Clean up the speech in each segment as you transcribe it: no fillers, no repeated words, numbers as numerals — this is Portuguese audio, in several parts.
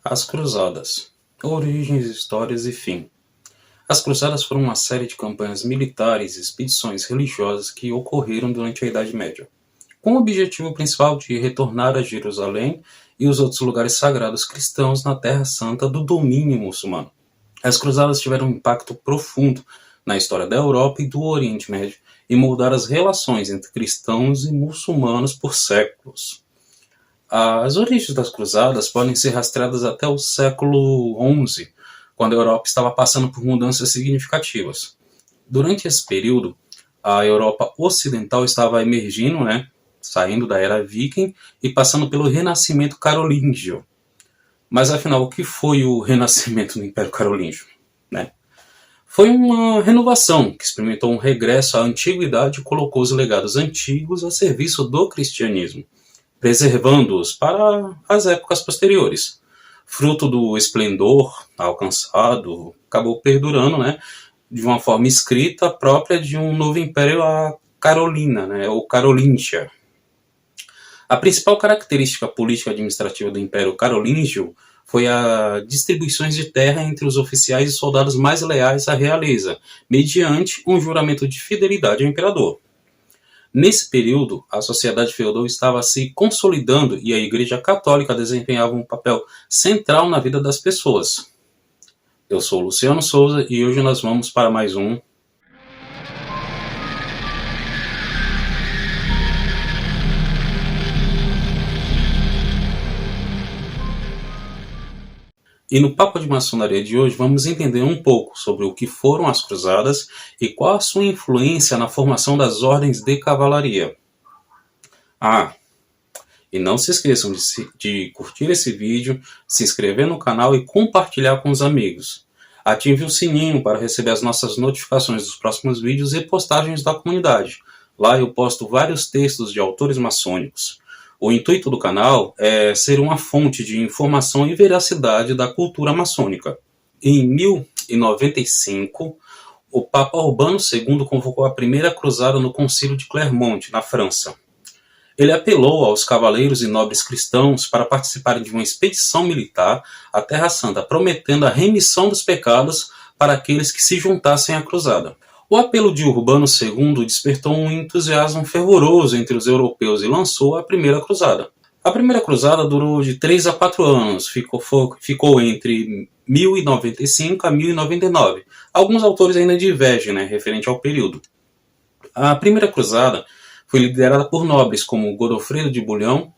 As Cruzadas. Origens, histórias e fim. As Cruzadas foram uma série de campanhas militares e expedições religiosas que ocorreram durante a Idade Média, com o objetivo principal de retornar a Jerusalém e os outros lugares sagrados cristãos na Terra Santa do domínio muçulmano. As Cruzadas tiveram um impacto profundo na história da Europa e do Oriente Médio e moldaram as relações entre cristãos e muçulmanos por séculos. As origens das Cruzadas podem ser rastreadas até o século XI, quando a Europa estava passando por mudanças significativas. Durante esse período, a Europa ocidental estava emergindo, saindo da era viking e passando pelo renascimento carolíngio. Mas afinal, o que foi o renascimento do Império Carolíngio? Foi uma renovação que experimentou um regresso à antiguidade e colocou os legados antigos a serviço do cristianismo, preservando-os para as épocas posteriores. Fruto do esplendor alcançado, acabou perdurando, de uma forma escrita própria de um novo império, a Carolina, ou Carolíngia. A principal característica política e administrativa do Império Carolíngio foi a distribuições de terra entre os oficiais e soldados mais leais à realeza, mediante um juramento de fidelidade ao imperador. Nesse período, a sociedade feudal estava se consolidando e a Igreja Católica desempenhava um papel central na vida das pessoas. Eu sou Luciano Souza e hoje nós vamos para mais um E no Papo de Maçonaria de hoje vamos entender um pouco sobre o que foram as Cruzadas e qual a sua influência na formação das ordens de cavalaria. E não se esqueçam de curtir esse vídeo, se inscrever no canal e compartilhar com os amigos. Ative o sininho para receber as nossas notificações dos próximos vídeos e postagens da comunidade. Lá eu posto vários textos de autores maçônicos. O intuito do canal é ser uma fonte de informação e veracidade da cultura maçônica. Em 1095, o Papa Urbano II convocou a primeira cruzada no Concílio de Clermont, na França. Ele apelou aos cavaleiros e nobres cristãos para participarem de uma expedição militar à Terra Santa, prometendo a remissão dos pecados para aqueles que se juntassem à cruzada. O apelo de Urbano II despertou um entusiasmo fervoroso entre os europeus e lançou a Primeira Cruzada. A Primeira Cruzada durou de 3 a 4 anos, ficou entre 1095 a 1099. Alguns autores ainda divergem, referente ao período. A Primeira Cruzada foi liderada por nobres como Godofredo de Bulhão,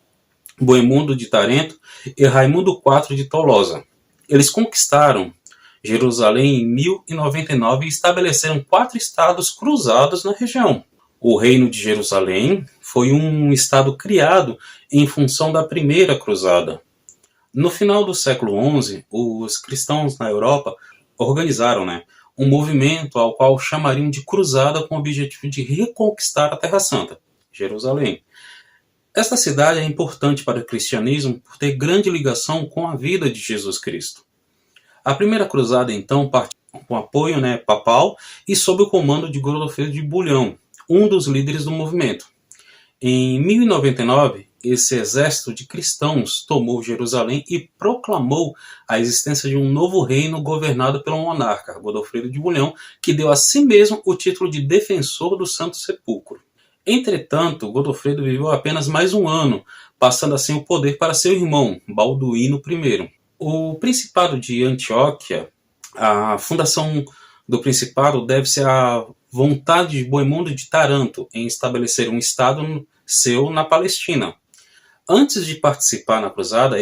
Boemundo de Tarento e Raimundo IV de Tolosa. Eles conquistaram Jerusalém em 1099 e estabeleceram 4 estados cruzados na região. O Reino de Jerusalém foi um estado criado em função da Primeira Cruzada. No final do século XI, os cristãos na Europa organizaram um movimento ao qual chamariam de Cruzada com o objetivo de reconquistar a Terra Santa, Jerusalém. Esta cidade é importante para o cristianismo por ter grande ligação com a vida de Jesus Cristo. A Primeira Cruzada, então, partiu com apoio papal e sob o comando de Godofredo de Bulhão, um dos líderes do movimento. Em 1099, esse exército de cristãos tomou Jerusalém e proclamou a existência de um novo reino governado pelo monarca, Godofredo de Bulhão, que deu a si mesmo o título de defensor do Santo Sepulcro. Entretanto, Godofredo viveu apenas mais um ano, passando assim o poder para seu irmão, Balduíno I. O Principado de Antioquia, a fundação do Principado deve-se à vontade de Boemundo de Taranto em estabelecer um estado seu na Palestina. Antes de participar na cruzada,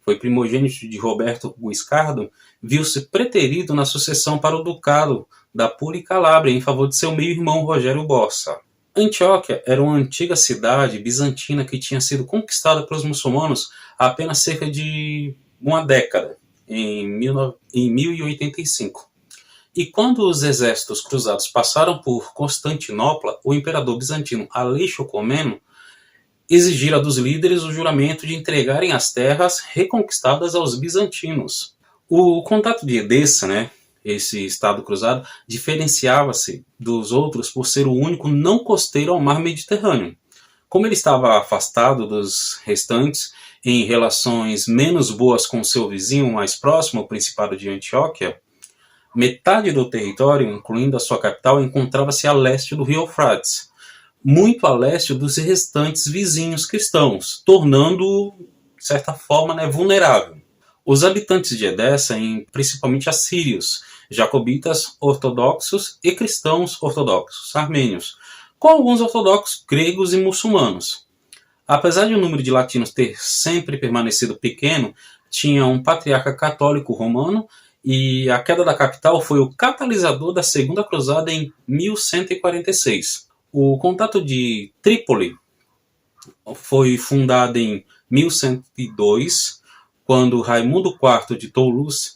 foi primogênito de Roberto Guiscardo, viu-se preterido na sucessão para o ducado da Pula e Calábria em favor de seu meio-irmão Rogério Borsa. Antioquia era uma antiga cidade bizantina que tinha sido conquistada pelos muçulmanos há apenas cerca de uma década, em 1085. E quando os exércitos cruzados passaram por Constantinopla, o imperador bizantino Aleixo Comneno exigira dos líderes o juramento de entregarem as terras reconquistadas aos bizantinos. O Condato de Edessa, esse estado cruzado, diferenciava-se dos outros por ser o único não costeiro ao mar Mediterrâneo. Como ele estava afastado dos restantes, em relações menos boas com seu vizinho mais próximo, o Principado de Antioquia, metade do território, incluindo a sua capital, encontrava-se a leste do rio Eufrates, muito a leste dos restantes vizinhos cristãos, tornando-o, de certa forma, vulnerável. Os habitantes de Edessa, principalmente assírios, jacobitas ortodoxos e cristãos ortodoxos armênios, com alguns ortodoxos gregos e muçulmanos. Apesar de o número de latinos ter sempre permanecido pequeno, tinha um patriarca católico romano e a queda da capital foi o catalisador da Segunda Cruzada em 1146. O Contato de Trípoli foi fundado em 1102, quando Raimundo IV de Toulouse,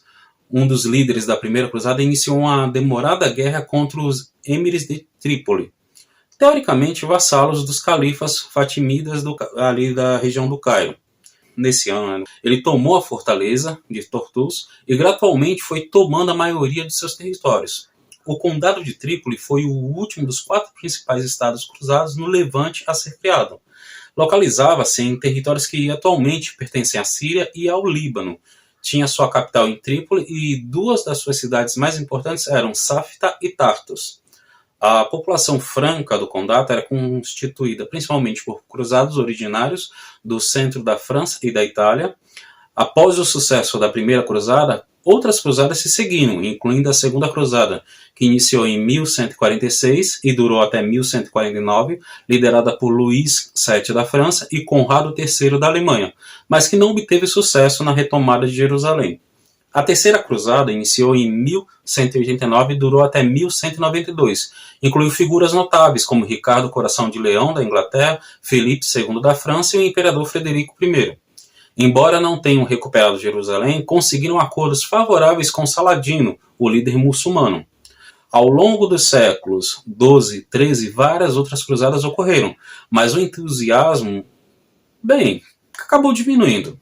um dos líderes da Primeira Cruzada, iniciou uma demorada guerra contra os emires de Trípoli, teoricamente vassalos dos califas fatimidas ali da região do Cairo. Nesse ano, ele tomou a fortaleza de Tortus e gradualmente foi tomando a maioria de seus territórios. O Condado de Trípoli foi o último dos 4 principais estados cruzados no Levante a ser criado. Localizava-se em territórios que atualmente pertencem à Síria e ao Líbano. Tinha sua capital em Trípoli e 2 das suas cidades mais importantes eram Safta e Tartus. A população franca do condado era constituída principalmente por cruzados originários do centro da França e da Itália. Após o sucesso da Primeira Cruzada, outras cruzadas se seguiram, incluindo a Segunda Cruzada, que iniciou em 1146 e durou até 1149, liderada por Luís VII da França e Conrado III da Alemanha, mas que não obteve sucesso na retomada de Jerusalém. A Terceira Cruzada iniciou em 1189 e durou até 1192. Incluiu figuras notáveis como Ricardo Coração de Leão, da Inglaterra, Felipe II da França e o imperador Frederico I. Embora não tenham recuperado Jerusalém, conseguiram acordos favoráveis com Saladino, o líder muçulmano. Ao longo dos séculos XII e XIII, várias outras cruzadas ocorreram, mas o entusiasmo, acabou diminuindo.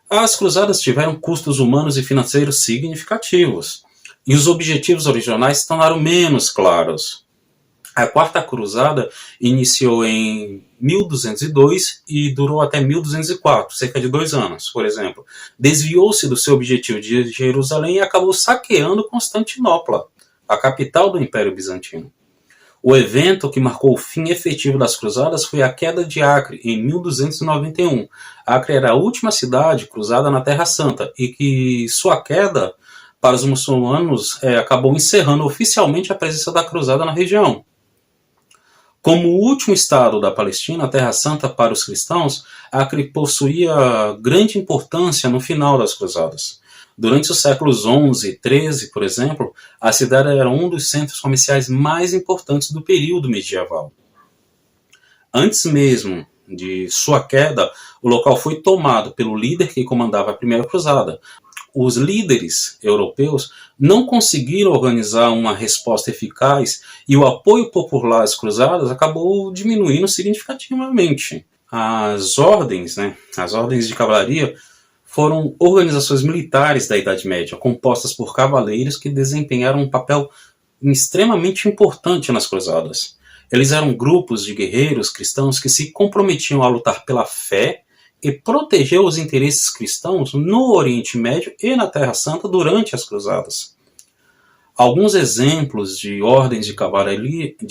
As cruzadas tiveram custos humanos e financeiros significativos, e os objetivos originais se tornaram menos claros. A Quarta Cruzada iniciou em 1202 e durou até 1204, cerca de 2 anos, por exemplo. Desviou-se do seu objetivo de Jerusalém e acabou saqueando Constantinopla, a capital do Império Bizantino. O evento que marcou o fim efetivo das cruzadas foi a queda de Acre, em 1291. Acre era a última cidade cruzada na Terra Santa e que sua queda para os muçulmanos acabou encerrando oficialmente a presença da cruzada na região. Como o último estado da Palestina, a Terra Santa para os cristãos, Acre possuía grande importância no final das cruzadas. Durante os séculos XI e XIII, por exemplo, a cidade era um dos centros comerciais mais importantes do período medieval. Antes mesmo de sua queda, o local foi tomado pelo líder que comandava a Primeira Cruzada. Os líderes europeus não conseguiram organizar uma resposta eficaz e o apoio popular às cruzadas acabou diminuindo significativamente. As ordens de cavalaria, foram organizações militares da Idade Média, compostas por cavaleiros que desempenharam um papel extremamente importante nas cruzadas. Eles eram grupos de guerreiros cristãos que se comprometiam a lutar pela fé e proteger os interesses cristãos no Oriente Médio e na Terra Santa durante as cruzadas. Alguns exemplos de ordens de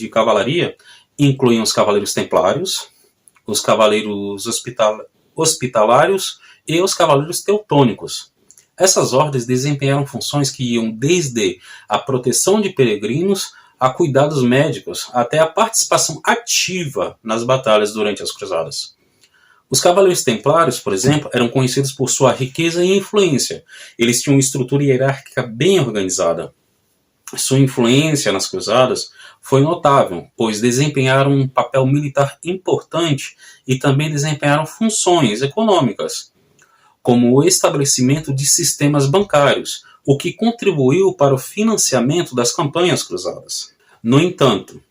cavalaria incluem os cavaleiros templários, os cavaleiros hospitalários e os cavaleiros teutônicos. Essas ordens desempenharam funções que iam desde a proteção de peregrinos a cuidados médicos, até a participação ativa nas batalhas durante as cruzadas. Os cavaleiros templários, por exemplo, eram conhecidos por sua riqueza e influência. Eles tinham uma estrutura hierárquica bem organizada. Sua influência nas cruzadas foi notável, pois desempenharam um papel militar importante e também desempenharam funções econômicas, como o estabelecimento de sistemas bancários, o que contribuiu para o financiamento das campanhas cruzadas. No entanto,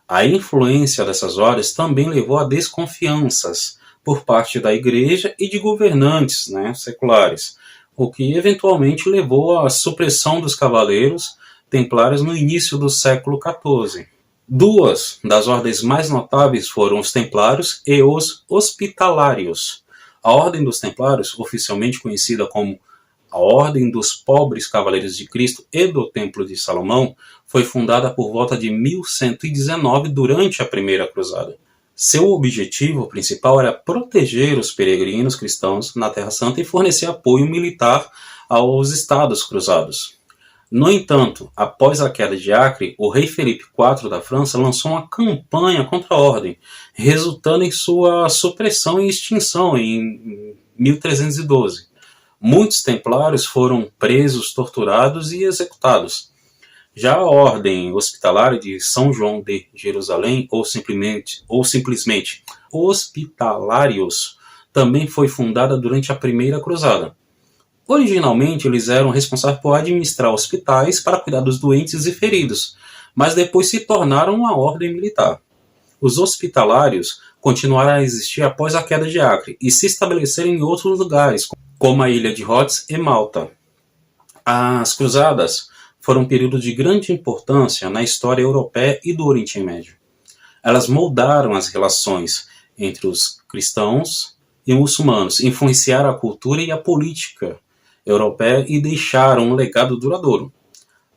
a influência dessas ordens também levou a desconfianças por parte da igreja e de governantes seculares, o que eventualmente levou à supressão dos cavaleiros templários no início do século XIV. 2 das ordens mais notáveis foram os templários e os hospitalários. A Ordem dos Templários, oficialmente conhecida como a Ordem dos Pobres Cavaleiros de Cristo e do Templo de Salomão, foi fundada por volta de 1119 durante a Primeira Cruzada. Seu objetivo principal era proteger os peregrinos cristãos na Terra Santa e fornecer apoio militar aos Estados Cruzados. No entanto, após a queda de Acre, o rei Felipe IV da França lançou uma campanha contra a ordem, resultando em sua supressão e extinção em 1312. Muitos templários foram presos, torturados e executados. Já a Ordem Hospitalária de São João de Jerusalém, ou simplesmente Hospitalários, também foi fundada durante a Primeira Cruzada. Originalmente, eles eram responsáveis por administrar hospitais para cuidar dos doentes e feridos, mas depois se tornaram uma ordem militar. Os hospitalários continuaram a existir após a queda de Acre e se estabeleceram em outros lugares, como a ilha de Rhodes e Malta. As cruzadas foram um período de grande importância na história europeia e do Oriente Médio. Elas moldaram as relações entre os cristãos e muçulmanos, influenciaram a cultura e a política europeia e deixaram um legado duradouro.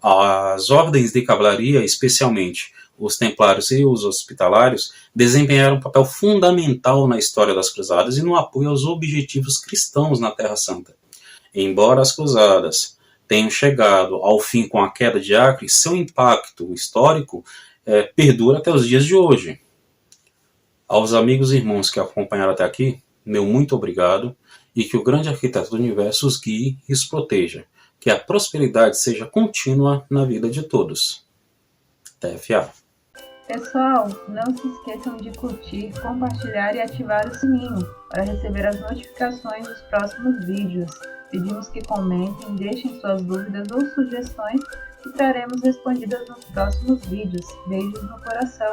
As ordens de cavalaria, especialmente os templários e os hospitalários, desempenharam um papel fundamental na história das cruzadas e no apoio aos objetivos cristãos na Terra Santa. Embora as cruzadas tenham chegado ao fim com a queda de Acre, seu impacto histórico perdura até os dias de hoje. Aos amigos e irmãos que acompanharam até aqui, meu muito obrigado, e que o grande arquiteto do universo os guie e os proteja. Que a prosperidade seja contínua na vida de todos. TFA. Pessoal, não se esqueçam de curtir, compartilhar e ativar o sininho para receber as notificações dos próximos vídeos. Pedimos que comentem, deixem suas dúvidas ou sugestões que traremos respondidas nos próximos vídeos. Beijos no coração!